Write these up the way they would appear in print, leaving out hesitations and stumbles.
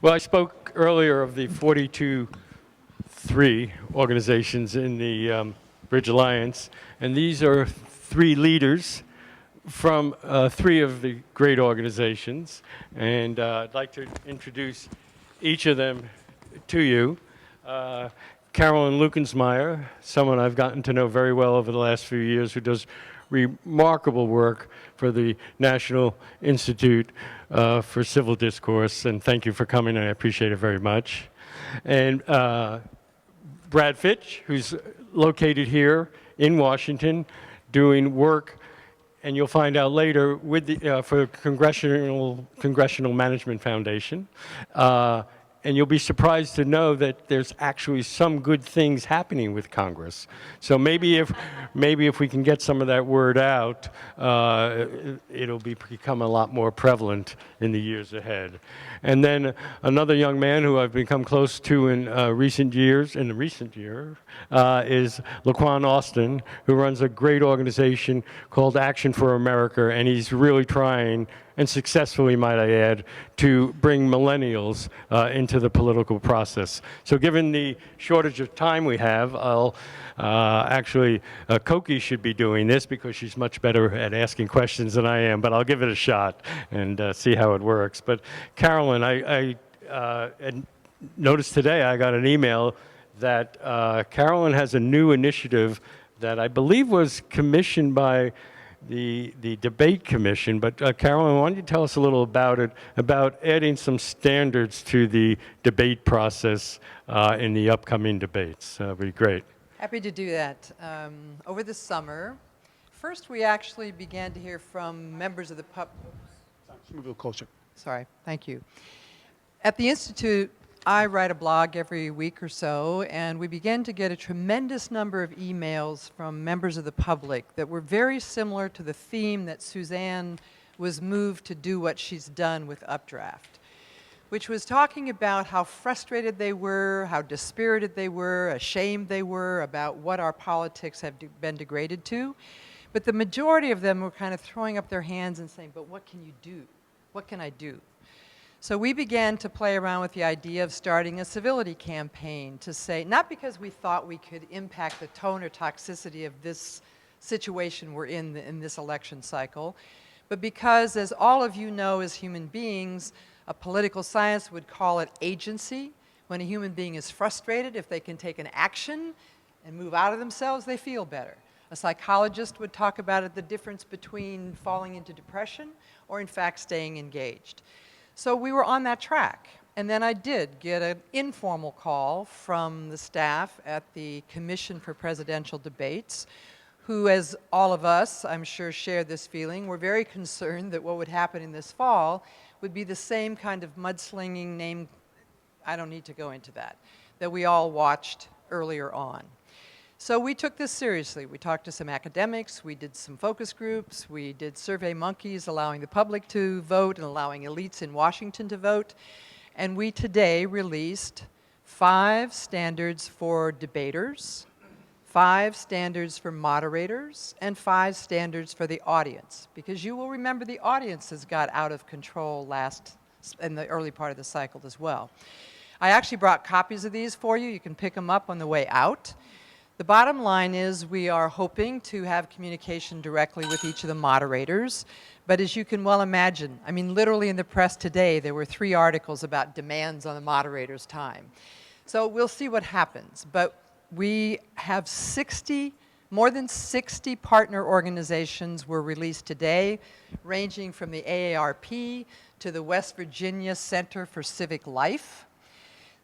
Well, I spoke earlier of the 42-3 organizations in the Bridge Alliance, and these are three leaders from three of the great organizations, and I'd like to introduce each of them to you. Carolyn Lukensmeyer, someone I've gotten to know very well over the last few years, who does remarkable work for the National Institute for Civil Discourse, and thank you for coming, and I appreciate it very much. And Brad Fitch, who's located here in Washington, doing work, and you'll find out later, with the, for Congressional Management Foundation. And you'll be surprised to know that there's actually some good things happening with Congress. So maybe if we can get some of that word out, it'll become a lot more prevalent in the years ahead. And then another young man who I've become close to in recent years, is Laquan Austion, who runs a great organization called Action for America, and he's really trying, and successfully, might I add, to bring millennials into the political process. So given the shortage of time we have, I'll Cokie should be doing this because she's much better at asking questions than I am, but I'll give it a shot and see how it works. But Carolyn, I noticed today I got an email that Carolyn has a new initiative that I believe was commissioned by the debate commission, but Carolyn, why don't you tell us a little about it, about adding some standards to the debate process in the upcoming debates. That'd be great. Happy to do that. Over the summer, first we actually began to hear from members of the public. Move a little closer. Sorry, thank you. At the Institute, I write a blog every week or so, and we began to get a tremendous number of emails from members of the public that were very similar to the theme that Suzanne was moved to do what she's done with Updraft, which was talking about how frustrated they were, how dispirited they were, ashamed they were about what our politics have been degraded to. But the majority of them were kind of throwing up their hands and saying, but what can you do? What can I do? So we began to play around with the idea of starting a civility campaign to say, not because we thought we could impact the tone or toxicity of this situation we're in this election cycle, but because, as all of you know as human beings, a political science would call it agency. When a human being is frustrated, if they can take an action and move out of themselves, they feel better. A psychologist would talk about it, the difference between falling into depression or in fact staying engaged. So we were on that track. And then I did get an informal call from the staff at the Commission for Presidential Debates, who, as all of us, I'm sure, share this feeling, were very concerned that what would happen in this fall would be the same kind of mudslinging name, I don't need to go into that we all watched earlier on. So we took this seriously. We talked to some academics, we did some focus groups, we did Survey Monkeys, allowing the public to vote and allowing elites in Washington to vote. And we today released 5 standards for debaters, 5 standards for moderators, and 5 standards for the audience. Because you will remember the audiences got out of control in the early part of the cycle as well. I actually brought copies of these for you. You can pick them up on the way out. The bottom line is we are hoping to have communication directly with each of the moderators, but as you can well imagine, I mean, literally in the press today, there were 3 articles about demands on the moderator's time. So we'll see what happens, but we have more than 60 partner organizations were released today, ranging from the AARP to the West Virginia Center for Civic Life.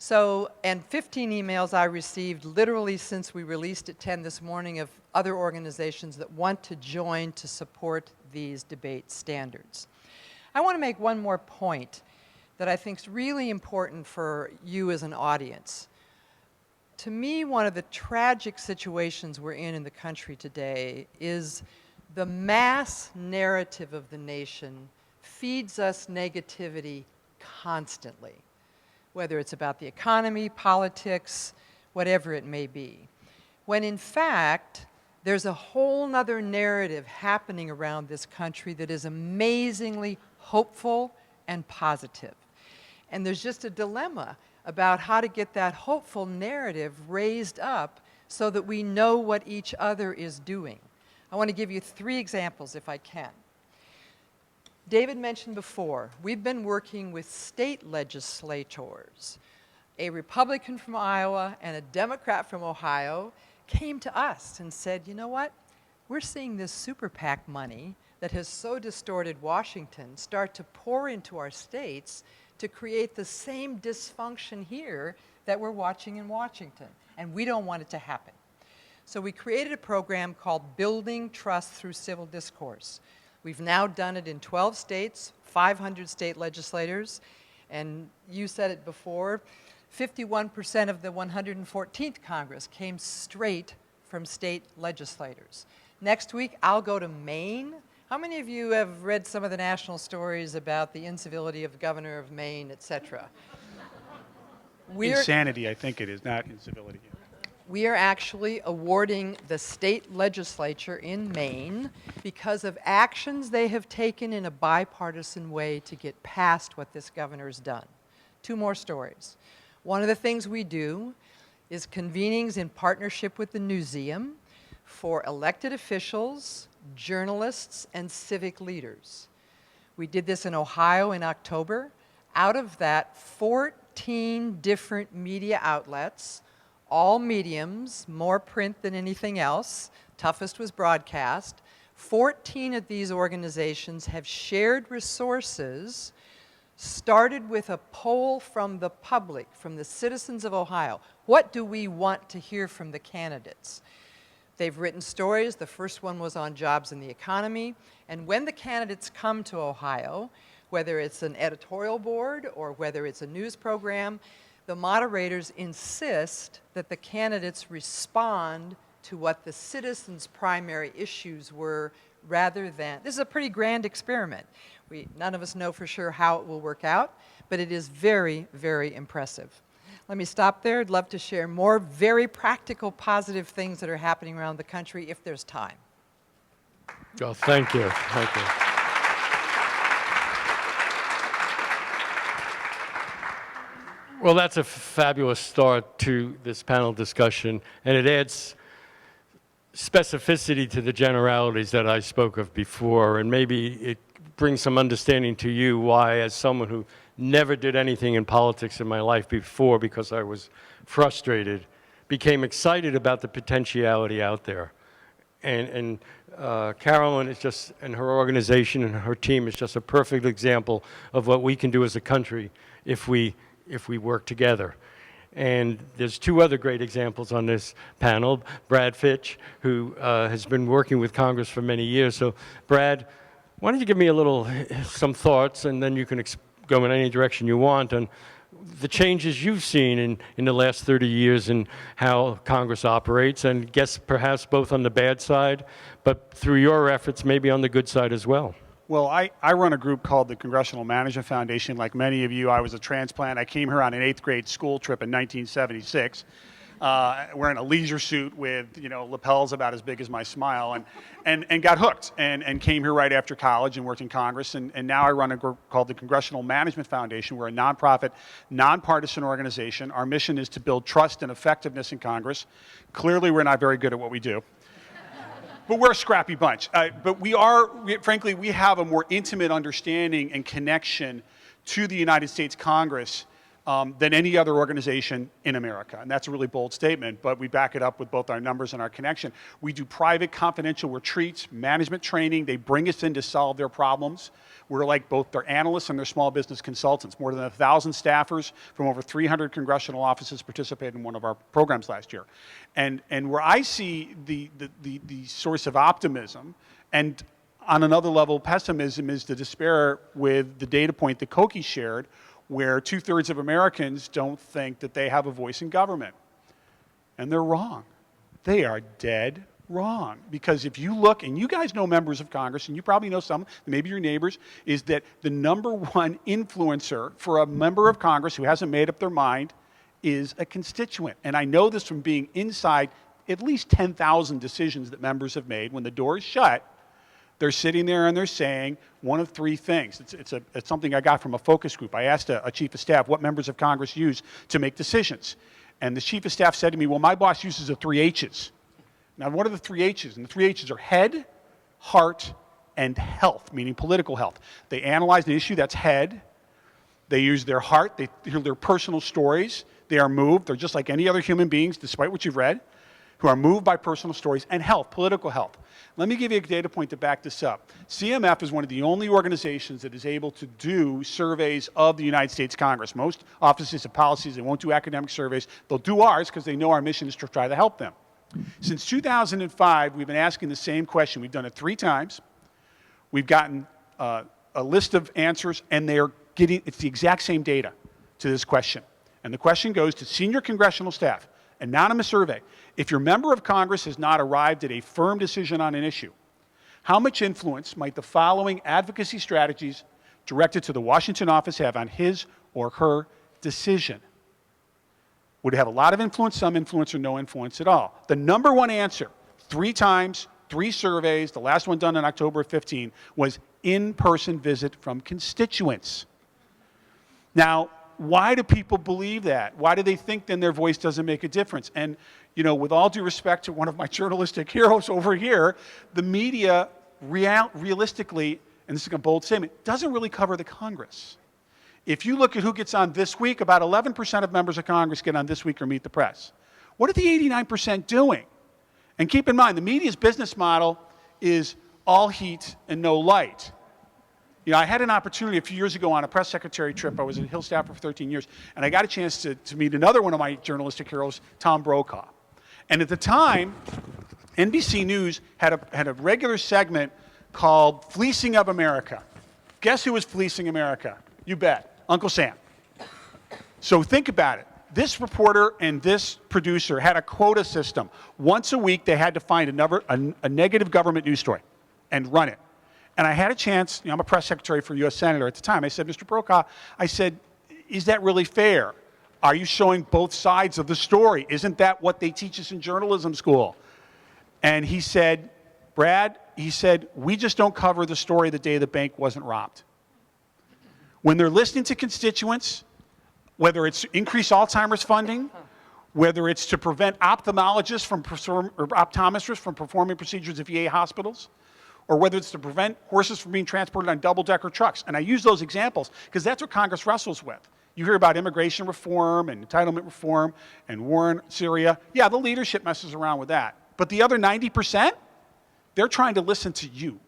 So, and 15 emails I received literally since we released at 10 this morning of other organizations that want to join to support these debate standards. I want to make one more point that I think is really important for you as an audience. To me, one of the tragic situations we're in the country today is the mass narrative of the nation feeds us negativity constantly, whether it's about the economy, politics, whatever it may be. When in fact, there's a whole nother narrative happening around this country that is amazingly hopeful and positive. And there's just a dilemma about how to get that hopeful narrative raised up so that we know what each other is doing. I want to give you 3 examples if I can. David mentioned before, we've been working with state legislators. A Republican from Iowa and a Democrat from Ohio came to us and said, you know what? We're seeing this super PAC money that has so distorted Washington start to pour into our states to create the same dysfunction here that we're watching in Washington, and we don't want it to happen. So we created a program called Building Trust Through Civil Discourse. We've now done it in 12 states, 500 state legislators, and you said it before, 51% of the 114th Congress came straight from state legislators. Next week, I'll go to Maine. How many of you have read some of the national stories about the incivility of the governor of Maine, et cetera? Insanity, I think it is, not incivility. We are actually awarding the state legislature in Maine because of actions they have taken in a bipartisan way to get past what this governor's done. 2 more stories. One of the things we do is convenings in partnership with the Newseum for elected officials, journalists, and civic leaders. We did this in Ohio in October. Out of that, 14 different media outlets, all mediums, more print than anything else. Toughest was broadcast. 14 of these organizations have shared resources, started with a poll from the public, from the citizens of Ohio. What do we want to hear from the candidates? They've written stories. The first one was on jobs in the economy. And when the candidates come to Ohio, whether it's an editorial board or whether it's a news program, the moderators insist that the candidates respond to what the citizens' primary issues were rather than, this is a pretty grand experiment. None of us know for sure how it will work out, but it is very, very impressive. Let me stop there. I'd love to share more very practical, positive things that are happening around the country if there's time. Oh, thank you. Thank you. Well, that's a fabulous start to this panel discussion, and it adds specificity to the generalities that I spoke of before, and maybe it brings some understanding to you why, as someone who never did anything in politics in my life before because I was frustrated, became excited about the potentiality out there. And Carolyn is just, and her organization and her team is just a perfect example of what we can do as a country if we work together. And there's 2 other great examples on this panel. Brad Fitch, who has been working with Congress for many years. So Brad, why don't you give me some thoughts, and then you can go in any direction you want on the changes you've seen in the last 30 years in how Congress operates, and guess perhaps both on the bad side, but through your efforts, maybe on the good side as well. Well, I run a group called the Congressional Management Foundation. Like many of you, I was a transplant. I came here on an 8th grade school trip in 1976, wearing a leisure suit with lapels about as big as my smile, and got hooked and came here right after college and worked in Congress. And now I run a group called the Congressional Management Foundation. We're a nonprofit, nonpartisan organization. Our mission is to build trust and effectiveness in Congress. Clearly, we're not very good at what we do. But we're a scrappy bunch. But frankly, we have a more intimate understanding and connection to the United States Congress than any other organization in America. And that's a really bold statement, but we back it up with both our numbers and our connection. We do private, confidential retreats, management training. They bring us in to solve their problems. We're like both their analysts and their small business consultants. More than 1,000 staffers from over 300 congressional offices participated in one of our programs last year. And where I see the source of optimism, and on another level, pessimism, is the despair with the data point that Cokie shared, where 2/3 of Americans don't think that they have a voice in government. And they're wrong. They are dead wrong. Because if you look, and you guys know members of Congress, and you probably know some, maybe your neighbors, is that the #1 influencer for a member of Congress who hasn't made up their mind is a constituent. And I know this from being inside at least 10,000 decisions that members have made when the door is shut. They're sitting there and they're saying one of three things. It's something I got from a focus group. I asked a chief of staff what members of Congress use to make decisions. And the chief of staff said to me, well, my boss uses the 3 H's. Now, what are the 3 H's? And the 3 H's are head, heart, and health, meaning political health. They analyze the issue, that's head. They use their heart. They hear their personal stories. They are moved. They're just like any other human beings, despite what you've read, who are moved by personal stories. And health, political health. Let me give you a data point to back this up. CMF is one of the only organizations that is able to do surveys of the United States Congress. Most offices have policies. They won't do academic surveys. They'll do ours because they know our mission is to try to help them. Since 2005, we've been asking the same question. We've done it 3 times. We've gotten a list of answers, and it's the exact same data to this question. And the question goes to senior congressional staff, anonymous survey. If your member of Congress has not arrived at a firm decision on an issue, how much influence might the following advocacy strategies directed to the Washington office have on his or her decision? Would it have a lot of influence, some influence, or no influence at all? The number one answer, 3 times, 3 surveys, the last one done in October of 15, was in-person visit from constituents. Now, why do people believe that? Why do they think then their voice doesn't make a difference? And, you know, with all due respect to one of my journalistic heroes over here, the media realistically, and this is a bold statement, doesn't really cover the Congress. If you look at who gets on This Week, about 11% of members of Congress get on This Week or Meet the Press. What are the 89% doing? And keep in mind, the media's business model is all heat and no light. You know, I had an opportunity a few years ago on a press secretary trip. I was at Hill staffer for 13 years, and I got a chance to meet another one of my journalistic heroes, Tom Brokaw. And at the time, NBC News had a regular segment called Fleecing of America. Guess who was fleecing America? You bet. Uncle Sam. So think about it. This reporter and this producer had a quota system. Once a week, they had to find a negative government news story and run it. And I had a chance, you know, I'm a press secretary for a U.S. Senator at the time. I said, Mr. Brokaw, I said, is that really fair? Are you showing both sides of the story? Isn't that what they teach us in journalism school? And he said, Brad, he said, we just don't cover the story the day the bank wasn't robbed. When they're listening to constituents, whether it's increase Alzheimer's funding, whether it's to prevent ophthalmologists or optometrists from performing procedures at VA hospitals, or whether it's to prevent horses from being transported on double-decker trucks. And I use those examples because that's what Congress wrestles with. You hear about immigration reform and entitlement reform and war in Syria. Yeah, the leadership messes around with that. But the other 90%, they're trying to listen to you.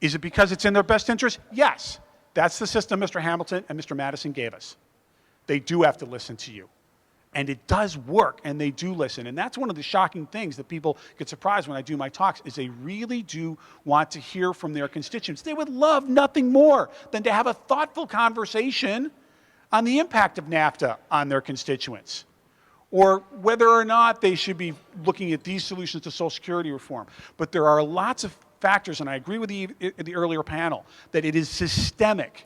Is it because it's in their best interest? Yes. That's the system Mr. Hamilton and Mr. Madison gave us. They do have to listen to you. And it does work, and they do listen. And that's one of the shocking things that people get surprised when I do my talks, is they really do want to hear from their constituents. They would love nothing more than to have a thoughtful conversation on the impact of NAFTA on their constituents, or whether or not they should be looking at these solutions to Social Security reform. But there are lots of factors, and I agree with the earlier panel, that it is systemic.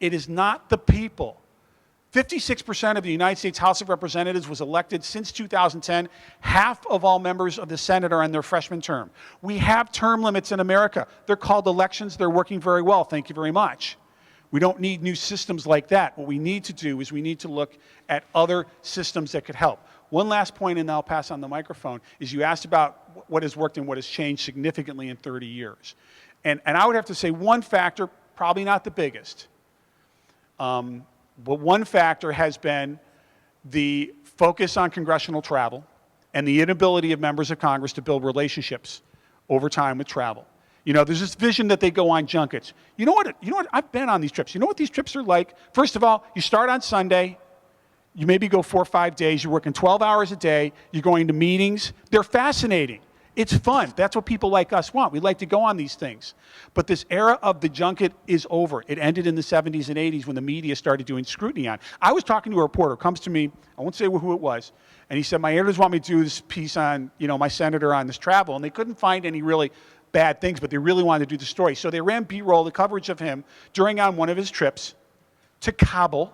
It is not the people. 56% of the United States House of Representatives was elected since 2010. Half of all members of the Senate are on their freshman term. We have term limits in America. They're called elections. They're working very well. Thank you very much. We don't need new systems like that. What we need to do is we need to look at other systems that could help. One last point, and I'll pass on the microphone, is you asked about what has worked and what has changed significantly in 30 years. And I would have to say one factor, probably not the biggest, but one factor has been the focus on congressional travel and the inability of members of Congress to build relationships over time with travel. You know, there's this vision that they go on junkets. You know what? I've been on these trips. You know what these trips are like? First of all, you start on Sunday. You maybe go 4 or 5 days. You're working 12 hours a day. You're going to meetings. They're fascinating. It's fun. That's what people like us want. We like to go on these things. But this era of the junket is over. It ended in the 70s and 80s when the media started doing scrutiny on. I was talking to a reporter, comes to me, I won't say who it was, and he said, my editors want me to do this piece on, you know, my senator on this travel, and they couldn't find any really bad things, but they really wanted to do the story. So they ran B-roll, the coverage of him, during on one of his trips to Kabul.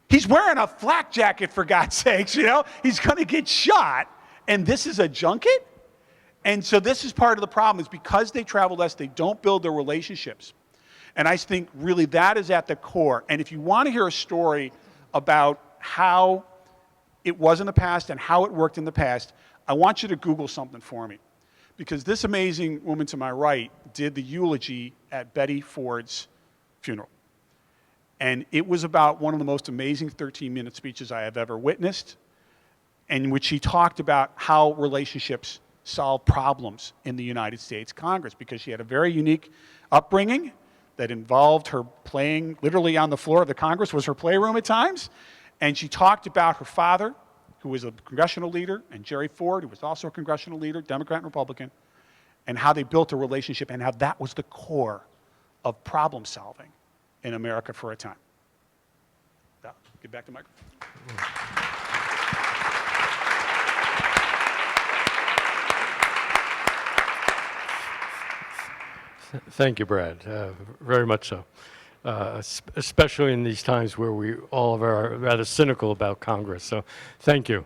He's wearing a flak jacket, for God's sakes, you know? He's going to get shot. And this is a junket? And so this is part of the problem, is because they travel less, they don't build their relationships. And I think really that is at the core. And if you want to hear a story about how it was in the past and how it worked in the past, I want you to Google something for me. Because this amazing woman to my right did the eulogy at Betty Ford's funeral. And it was about one of the most amazing 13-minute speeches I have ever witnessed, in which she talked about how relationships solve problems in the United States Congress, because she had a very unique upbringing that involved her playing literally on the floor of the Congress, was her playroom at times. And she talked about her father, who was a congressional leader, and Jerry Ford, who was also a congressional leader, Democrat and Republican, and how they built a relationship and how that was the core of problem solving in America for a time. Get back to Mike. Thank you, Brad. Very much so. Especially in these times where we all are rather cynical about Congress. So thank you.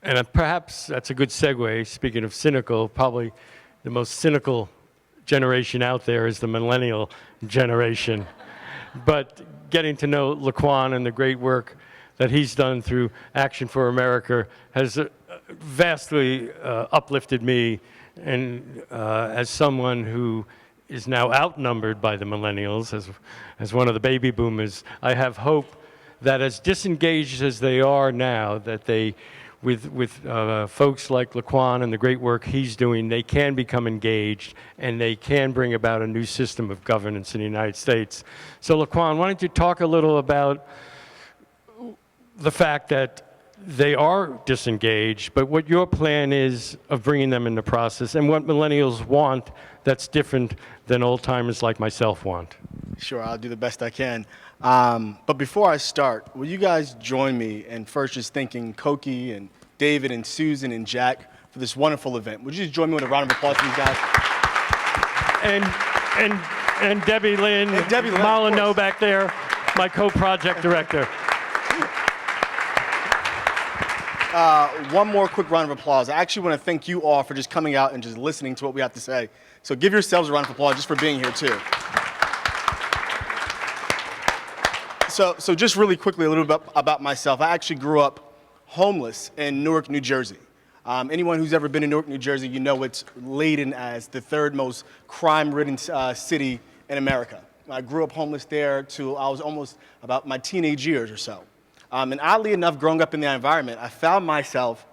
And perhaps that's a good segue. Speaking of cynical, probably the most cynical generation out there is the millennial generation. But getting to know Laquan and the great work that he's done through Action for America has vastly uplifted me. And as someone who is now outnumbered by the millennials, as one of the baby boomers, I have hope that as disengaged as they are now, that they, with folks like Laquan and the great work he's doing, they can become engaged and they can bring about a new system of governance in the United States. So Laquan, why don't you talk a little about the fact that they are disengaged, but what your plan is of bringing them in the process and what millennials want that's different than old-timers like myself want. Sure, I'll do the best I can. But before I start, will you guys join me in first just thanking Cokie and David and Susan and Jack for this wonderful event? Would you just join me with a round of applause for these guys? And Debbie Lynn, Molyneux back there, my co-project director. One more quick round of applause. I actually want to thank you all for just coming out and just listening to what we have to say. So give yourselves a round of applause just for being here too. So just really quickly, a little bit about myself. I actually grew up homeless in Newark, New Jersey. Anyone who's ever been in Newark, New Jersey, you know it's laden as the third most crime-ridden city in America. I grew up homeless there till I was almost about my teenage years or so. And oddly enough, growing up in that environment, I found myself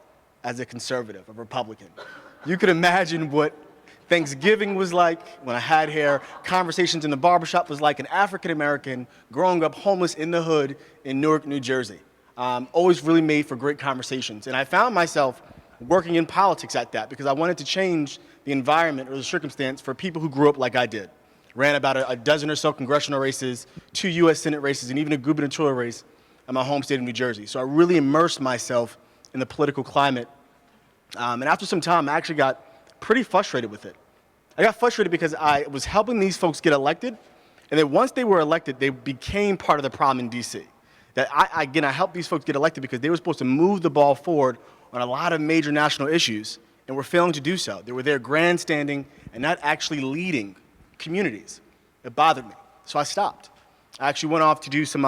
as a conservative, a Republican. You could imagine what Thanksgiving was like when I had hair, conversations in the barbershop was like an African-American growing up homeless in the hood in Newark, New Jersey. Always really made for great conversations. And I found myself working in politics at that because I wanted to change the environment or the circumstance for people who grew up like I did. Ran about a dozen or so congressional races, 2 U.S. Senate races, and even a gubernatorial race in my home state of New Jersey. So I really immersed myself in the political climate. And after some time, I actually got pretty frustrated with it. I got frustrated because I was helping these folks get elected, and then once they were elected, they became part of the problem in D.C. That I helped these folks get elected because they were supposed to move the ball forward on a lot of major national issues, and were failing to do so. They were there grandstanding and not actually leading communities. It bothered me, so I stopped. I actually went off to do some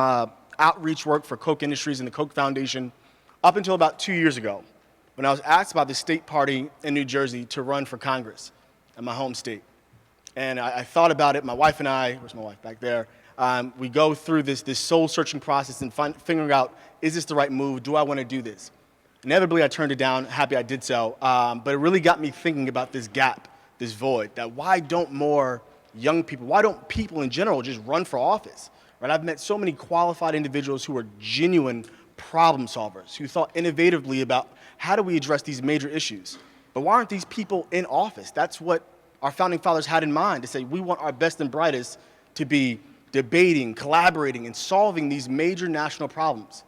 outreach work for Koch Industries and the Koch Foundation up until about 2 years ago, when I was asked by the state party in New Jersey to run for Congress in my home state. And I thought about it. My wife and I, where's my wife back there, we go through this soul-searching process and figuring out, is this the right move? Do I want to do this? Inevitably, I turned it down, happy I did so. But it really got me thinking about this gap, this void, that why don't more young people, why don't people in general just run for office? Right? I've met so many qualified individuals who are genuine problem solvers, who thought innovatively about how do we address these major issues. But why aren't these people in office? That's what our founding fathers had in mind, to say we want our best and brightest to be debating, collaborating, and solving these major national problems.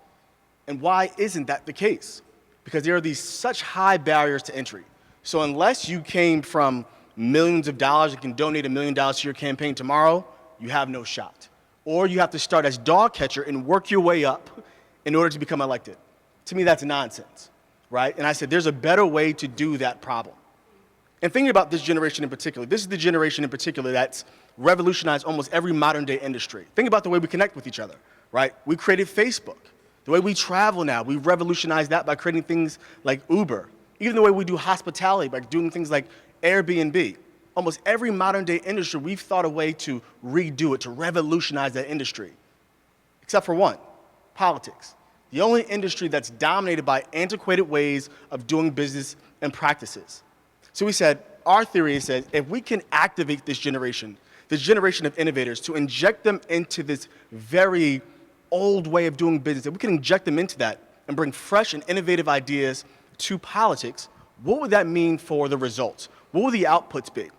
And why isn't that the case? Because there are these such high barriers to entry. So unless you came from millions of dollars and can donate $1 million to your campaign tomorrow, you have no shot. Or you have to start as dog catcher and work your way up in order to become elected. To me, that's nonsense, right? And I said, there's a better way to do that problem. And thinking about this generation in particular, this is the generation in particular that's revolutionized almost every modern day industry. Think about the way we connect with each other, right? We created Facebook. The way we travel now, we revolutionized that by creating things like Uber. Even the way we do hospitality, by doing things like Airbnb. Almost every modern day industry, we've thought a way to redo it, to revolutionize that industry. Except for one, politics. The only industry that's dominated by antiquated ways of doing business and practices. So we said, our theory says, if we can activate this generation of innovators, to inject them into this very old way of doing business, if we can inject them into that and bring fresh and innovative ideas to politics, what would that mean for the results? What would the outputs be?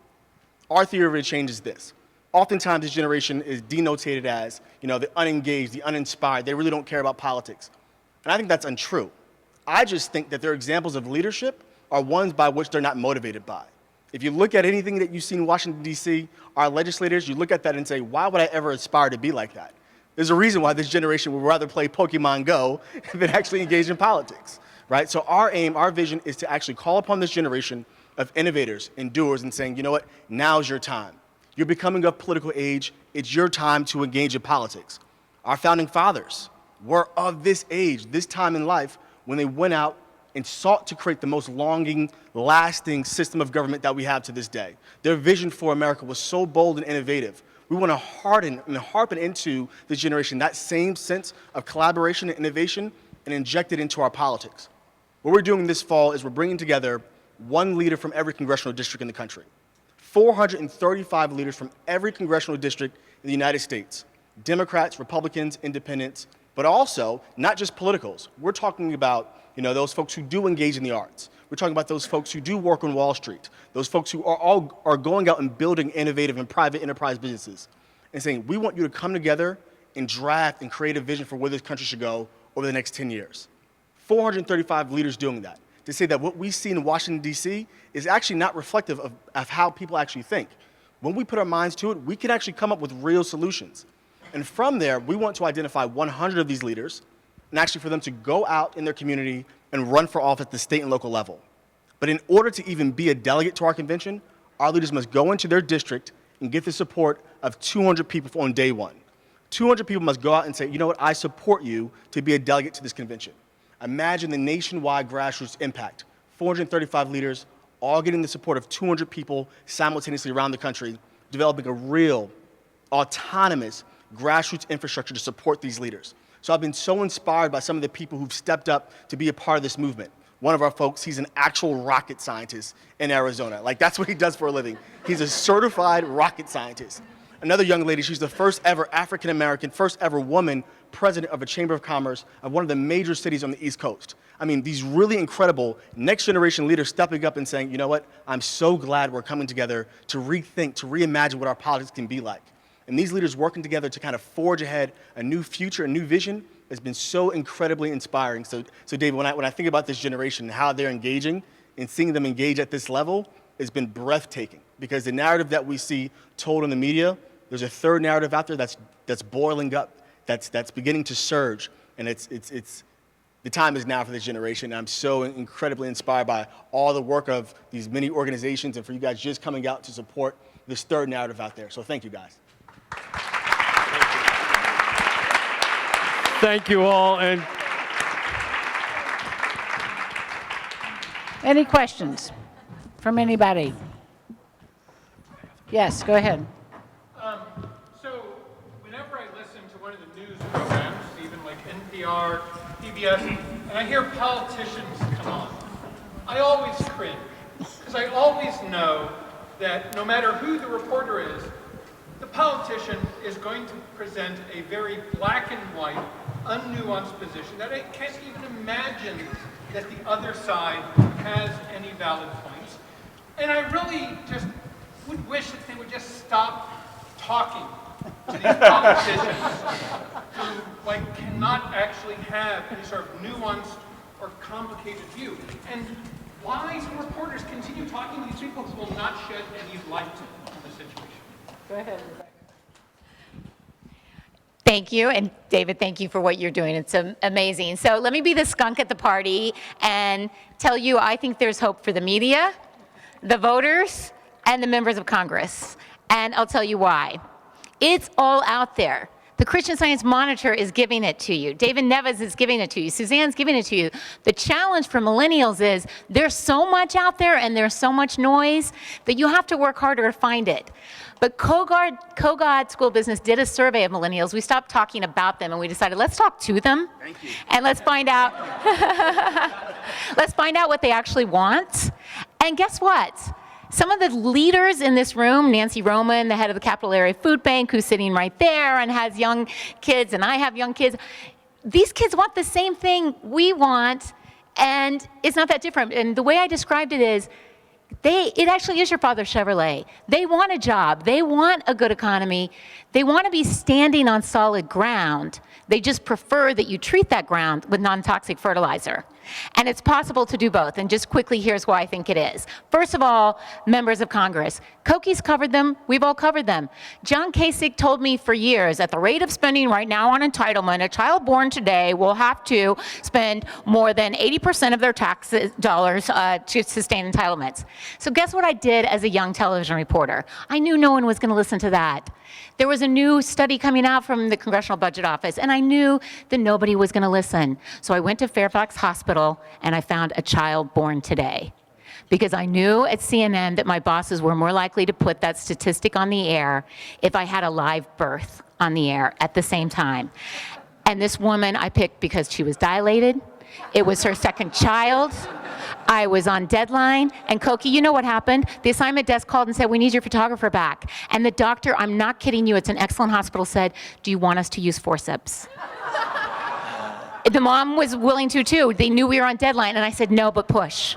Our theory of change is this. Oftentimes, this generation is denotated as, the unengaged, the uninspired. They really don't care about politics. And I think that's untrue. I just think that their examples of leadership are ones by which they're not motivated by. If you look at anything that you see in Washington, D.C., our legislators, you look at that and say, why would I ever aspire to be like that? There's a reason why this generation would rather play Pokemon Go than actually engage in politics, right? So our aim, our vision is to actually call upon this generation of innovators and doers and saying, you know what, now's your time. You're becoming of political age. It's your time to engage in politics. Our founding fathers were of this age, this time in life, when they went out and sought to create the most longing, lasting system of government that we have to this day. Their vision for America was so bold and innovative. We want to harpen into this generation that same sense of collaboration and innovation and inject it into our politics. What we're doing this fall is we're bringing together one leader from every congressional district in the country. 435 leaders from every congressional district in the United States. Democrats, Republicans, independents, but also not just politicals. We're talking about those folks who do engage in the arts. We're talking about those folks who do work on Wall Street, those folks who are going out and building innovative and private enterprise businesses and saying, we want you to come together and draft and create a vision for where this country should go over the next 10 years. 435 leaders doing that. To say that what we see in Washington, D.C. is actually not reflective of how people actually think. When we put our minds to it, we can actually come up with real solutions. And from there, we want to identify 100 of these leaders and actually for them to go out in their community and run for office at the state and local level. But in order to even be a delegate to our convention, our leaders must go into their district and get the support of 200 people on day one. 200 people must go out and say, you know what, I support you to be a delegate to this convention. Imagine the nationwide grassroots impact. 435 leaders, all getting the support of 200 people simultaneously around the country, developing a real, autonomous grassroots infrastructure to support these leaders. So I've been so inspired by some of the people who've stepped up to be a part of this movement. One of our folks, he's an actual rocket scientist in Arizona. Like, that's what he does for a living. He's a certified rocket scientist. Another young lady, she's the first ever African-American, first ever woman president of a chamber of commerce of one of the major cities on the East Coast. I mean, these really incredible next generation leaders stepping up and saying, you know what, I'm so glad we're coming together to rethink, to reimagine what our politics can be like. And these leaders working together to kind of forge ahead a new future, a new vision, has been so incredibly inspiring. So David, when I think about this generation and how they're engaging and seeing them engage at this level, has been breathtaking. Because the narrative that we see told in the media, there's a third narrative out there that's boiling up, that's beginning to surge, and it's the time is now for this generation. And I'm so incredibly inspired by all the work of these many organizations and for you guys just coming out to support this third narrative out there. So thank you guys. Thank you all. And any questions from anybody? Yes, go ahead. So whenever I listen to one of the news programs, even like NPR, PBS, and I hear politicians come on, I always cringe, because I always know that no matter who the reporter is, the politician is going to present a very black and white, unnuanced position that I can't even imagine that the other side has any valid points. And I really just would wish that they would just stop talking to these politicians who cannot actually have any sort of nuanced or complicated view. And why do reporters continue talking to these people who will not shed any light on the situation? Go ahead, Rebecca. Thank you, and David, thank you for what you're doing. It's amazing. So let me be the skunk at the party and tell you I think there's hope for the media, the voters, and the members of Congress. And I'll tell you why. It's all out there. The Christian Science Monitor is giving it to you. David Nevins is giving it to you. Suzanne's giving it to you. The challenge for millennials is there's so much out there and there's so much noise that you have to work harder to find it. But Kogod School of Business did a survey of millennials. We stopped talking about them and we decided, let's talk to them. Thank you. And let's find out, let's find out what they actually want. And guess what? Some of the leaders in this room, Nancy Roman, the head of the Capital Area Food Bank, who's sitting right there and has young kids, and I have young kids, these kids want the same thing we want, and it's not that different. And the way I described it is, it actually is your father's Chevrolet. They want a job. They want a good economy. They want to be standing on solid ground. They just prefer that you treat that ground with non-toxic fertilizer. And it's possible to do both. And just quickly, here's why I think it is. First of all, members of Congress. Cokie's covered them. We've all covered them. John Kasich told me for years, at the rate of spending right now on entitlement, a child born today will have to spend more than 80% of their tax dollars to sustain entitlements. So guess what I did as a young television reporter? I knew no one was going to listen to that. There was a new study coming out from the Congressional Budget Office, and I knew that nobody was going to listen. So I went to Fairfax Hospital, and I found a child born today. Because I knew at CNN that my bosses were more likely to put that statistic on the air if I had a live birth on the air at the same time. And this woman I picked because she was dilated. It was her second child. I was on deadline, and Cokie, you know what happened? The assignment desk called and said, we need your photographer back. And the doctor, I'm not kidding you, it's an excellent hospital, said, do you want us to use forceps? The mom was willing to too. They knew we were on deadline, and I said, no, but push.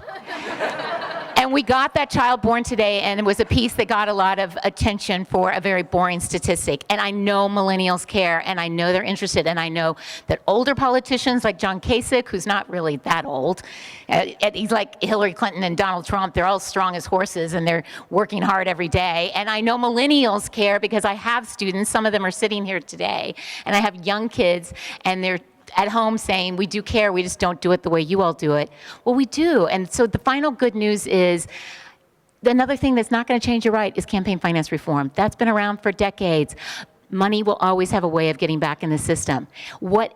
And we got that child born today, and it was a piece that got a lot of attention for a very boring statistic. And I know millennials care, and I know they're interested, and I know that older politicians like John Kasich, who's not really that old, he's like Hillary Clinton and Donald Trump, they're all strong as horses, and they're working hard every day. And I know millennials care because I have students, some of them are sitting here today, and I have young kids, and they're at home saying, we do care, we just don't do it the way you all do it. Well, we do. And so the final good news is, another thing that's not going to change, you're right, is campaign finance reform. That's been around for decades. Money will always have a way of getting back in the system. What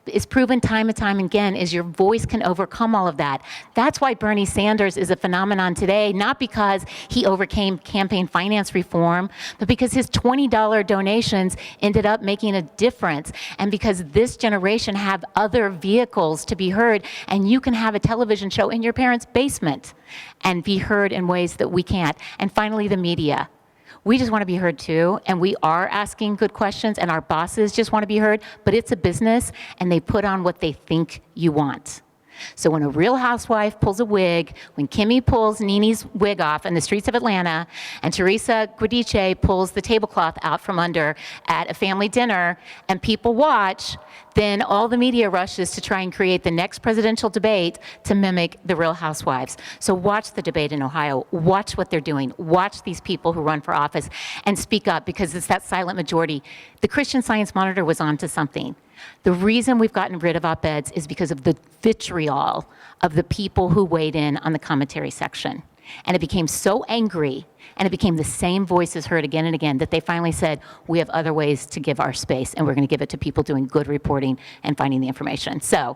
is proven time and time again is your voice can overcome all of that. That's why Bernie Sanders is a phenomenon today, not because he overcame campaign finance reform, but because his $20 donations ended up making a difference, and because this generation have other vehicles to be heard, and you can have a television show in your parents' basement and be heard in ways that we can't. And finally, the media. We just want to be heard too, and we are asking good questions, and our bosses just want to be heard, but it's a business, and they put on what they think you want. So when a Real Housewife pulls a wig, when Kimmy pulls Nene's wig off in the streets of Atlanta, and Teresa Giudice pulls the tablecloth out from under at a family dinner, and people watch, then all the media rushes to try and create the next presidential debate to mimic the Real Housewives. So watch the debate in Ohio. Watch what they're doing. Watch these people who run for office and speak up, because it's that silent majority. The Christian Science Monitor was onto something. The reason we've gotten rid of op-eds is because of the vitriol of the people who weighed in on the commentary section. And it became so angry, and it became the same voices heard again and again, that they finally said, we have other ways to give our space, and we're going to give it to people doing good reporting and finding the information. So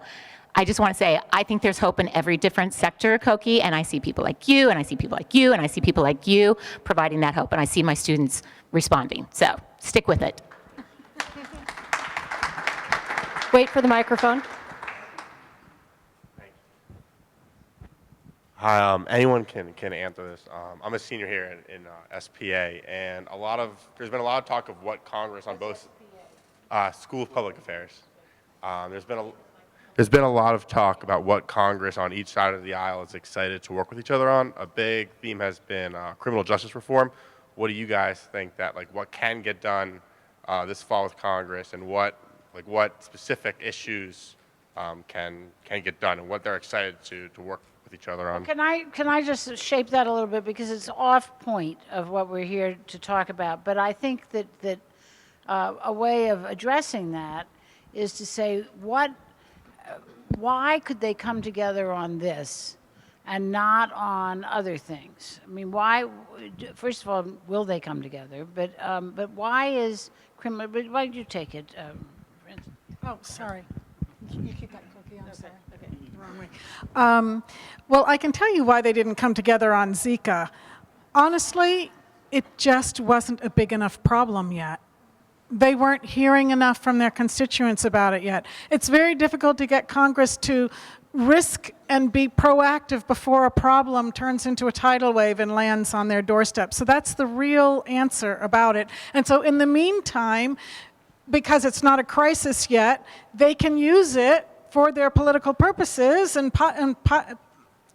I just want to say, I think there's hope in every different sector, Cokie, and I see people like you, and I see people like you, and I see people like you providing that hope, and I see my students responding. So stick with it. Wait for the microphone. Hi, anyone can answer this. I'm a senior here in SPA, and there's been a lot of talk of what Congress on both School of Public Affairs. There's been a lot of talk about what Congress on each side of the aisle is excited to work with each other on. A big theme has been criminal justice reform. What do you guys think what can get done this fall with Congress, and what specific issues can get done, and what they're excited to work with each other on? Can I just shape that a little bit, because it's off point of what we're here to talk about. But I think that a way of addressing that is to say, why could they come together on this and not on other things? I mean, why, first of all, will they come together? But why is criminal, but why did you take it, Francis? Oh, sorry. You keep that cookie, I'm sorry. Okay. The wrong way. Well, I can tell you why they didn't come together on Zika. Honestly, it just wasn't a big enough problem yet. They weren't hearing enough from their constituents about it yet. It's very difficult to get Congress to risk and be proactive before a problem turns into a tidal wave and lands on their doorstep. So that's the real answer about it. And so in the meantime, because it's not a crisis yet, they can use it for their political purposes and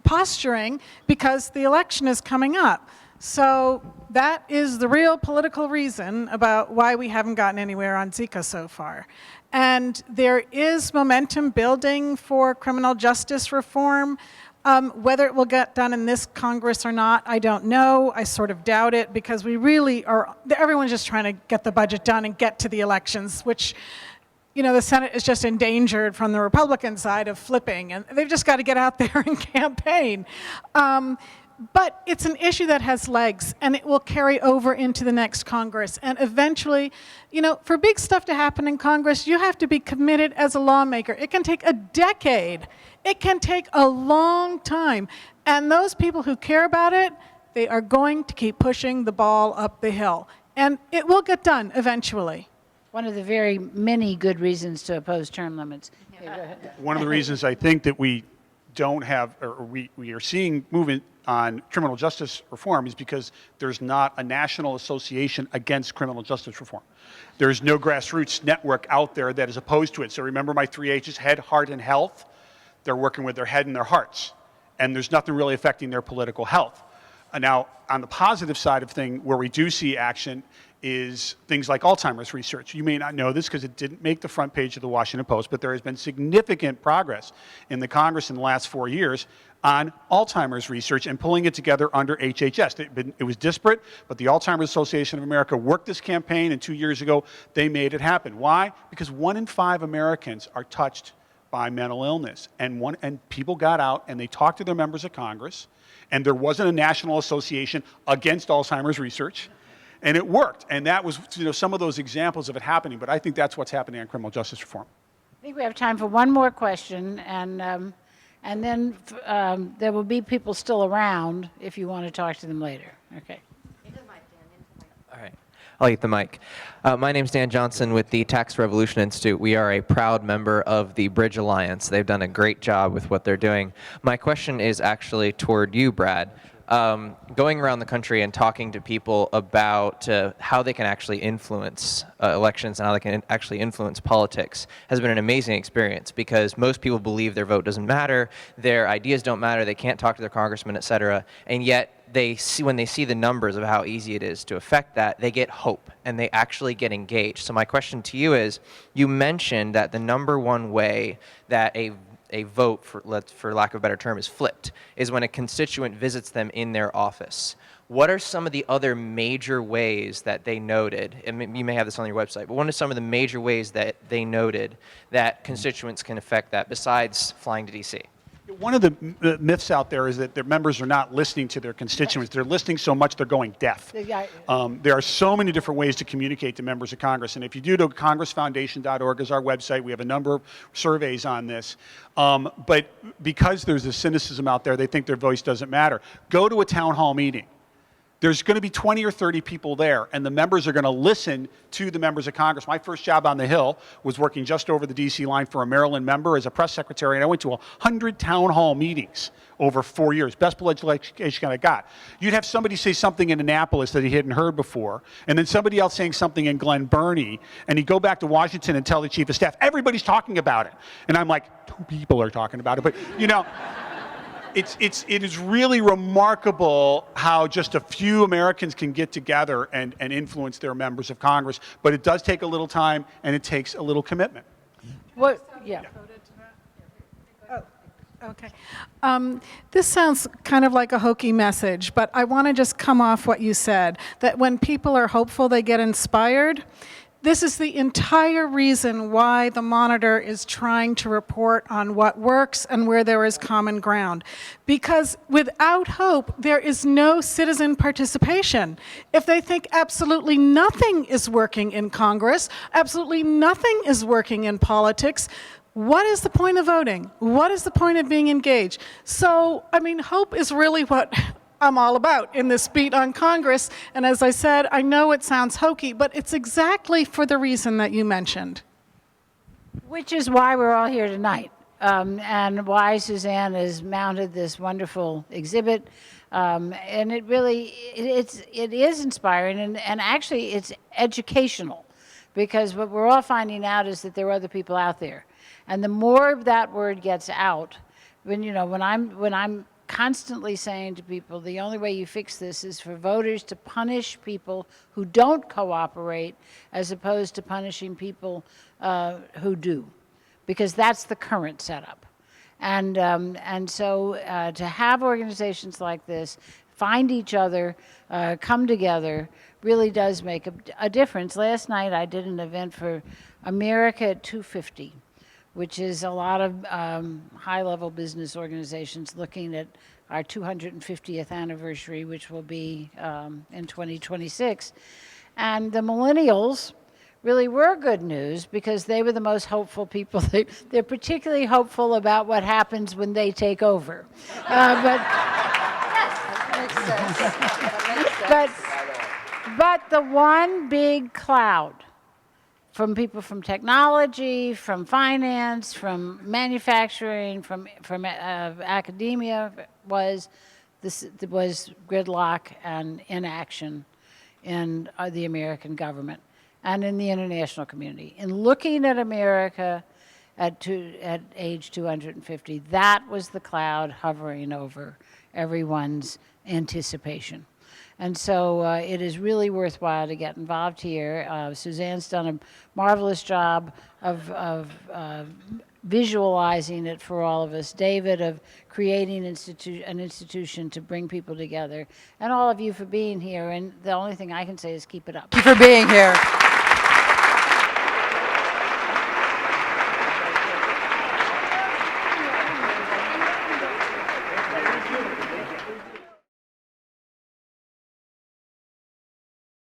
posturing because the election is coming up. So that is the real political reason about why we haven't gotten anywhere on Zika so far. And there is momentum building for criminal justice reform. Whether it will get done in this Congress or not, I don't know. I sort of doubt it because we really are, everyone's just trying to get the budget done and get to the elections, which, you know, the Senate is just endangered from the Republican side of flipping, and they've just got to get out there and campaign. But it's an issue that has legs, and it will carry over into the next Congress. And eventually, you know, for big stuff to happen in Congress, you have to be committed as a lawmaker. It can take a decade. It can take a long time. And those people who care about it, they are going to keep pushing the ball up the hill. And it will get done eventually. One of the very many good reasons to oppose term limits. Yeah, go ahead. One of the reasons I think that we don't have, or we are seeing movement on criminal justice reform is because there's not a national association against criminal justice reform. There's no grassroots network out there that is opposed to it. So remember my 3 H's, head, heart, and health? They're working with their head and their hearts. And there's nothing really affecting their political health. Now, on the positive side of things, where we do see action is things like Alzheimer's research. You may not know this because it didn't make the front page of the Washington Post, but there has been significant progress in the Congress in the last 4 years on Alzheimer's research and pulling it together under HHS. It was disparate, but the Alzheimer's Association of America worked this campaign, and 2 years ago, they made it happen. Why? Because 1 in 5 Americans are touched by mental illness. And people got out and they talked to their members of Congress, and there wasn't a national association against Alzheimer's research. And it worked, and that was, you know, some of those examples of it happening. But I think that's what's happening on criminal justice reform. I think we have time for one more question, and then there will be people still around if you want to talk to them later. Okay. All right. I'll get the mic. My name's Dan Johnson with the Tax Revolution Institute. We are a proud member of the Bridge Alliance. They've done a great job with what they're doing. My question is actually toward you, Brad. Going around the country and talking to people about how they can actually influence elections and how they can actually influence politics has been an amazing experience, because most people believe their vote doesn't matter, their ideas don't matter, they can't talk to their congressman, et cetera, and yet when they see the numbers of how easy it is to affect that, they get hope and they actually get engaged. So my question to you is, you mentioned that the number one way that a vote, for lack of a better term, is flipped, is when a constituent visits them in their office. What are some of the other major ways that they noted, and you may have this on your website, but what are some of the major ways that they noted that constituents can affect that besides flying to DC? One of the myths out there is that their members are not listening to their constituents. They're listening so much they're going deaf. There are so many different ways to communicate to members of Congress. And if you do go to congressfoundation.org is our website. We have a number of surveys on this. But because there's a cynicism out there, they think their voice doesn't matter. Go to a town hall meeting. There's going to be 20 or 30 people there, and the members are going to listen to the members of Congress. My first job on the Hill was working just over the D.C. line for a Maryland member as a press secretary, and I went to 100 town hall meetings over 4 years. Best political education I got. You'd have somebody say something in Annapolis that he hadn't heard before, and then somebody else saying something in Glen Burnie, and he'd go back to Washington and tell the chief of staff, everybody's talking about it. And I'm like, 2 people are talking about it, but, you know. It is really remarkable how just a few Americans can get together and influence their members of Congress, but it does take a little time and it takes a little commitment. What? Yeah. Oh, okay. This sounds kind of like a hokey message, but I want to just come off what you said, that when people are hopeful, they get inspired. This is the entire reason why the Monitor is trying to report on what works and where there is common ground. Because without hope, there is no citizen participation. If they think absolutely nothing is working in Congress, absolutely nothing is working in politics, what is the point of voting? What is the point of being engaged? So, I mean, hope is really what I'm all about in this beat on Congress. And as I said, I know it sounds hokey, but it's exactly for the reason that you mentioned. Which is why we're all here tonight, and why Suzanne has mounted this wonderful exhibit. And it really, it is inspiring, and actually it's educational, because what we're all finding out is that there are other people out there. And the more that word gets out, when I'm constantly saying to people, the only way you fix this is for voters to punish people who don't cooperate as opposed to punishing people who do, because that's the current setup. And so to have organizations like this find each other, come together, really does make a difference. Last night I did an event for America at 250, which is a lot of high-level business organizations looking at our 250th anniversary, which will be in 2026. And the millennials really were good news, because they were the most hopeful people. They're particularly hopeful about what happens when they take over. But the one big cloud from people from technology, from finance, from manufacturing, from academia was gridlock and inaction in the American government and in the international community. In looking at America at age 250, that was the cloud hovering over everyone's anticipation. And so it is really worthwhile to get involved here. Suzanne's done a marvelous job of visualizing it for all of us. David, of creating an institution to bring people together. And all of you for being here. And the only thing I can say is keep it up. Thank you for being here.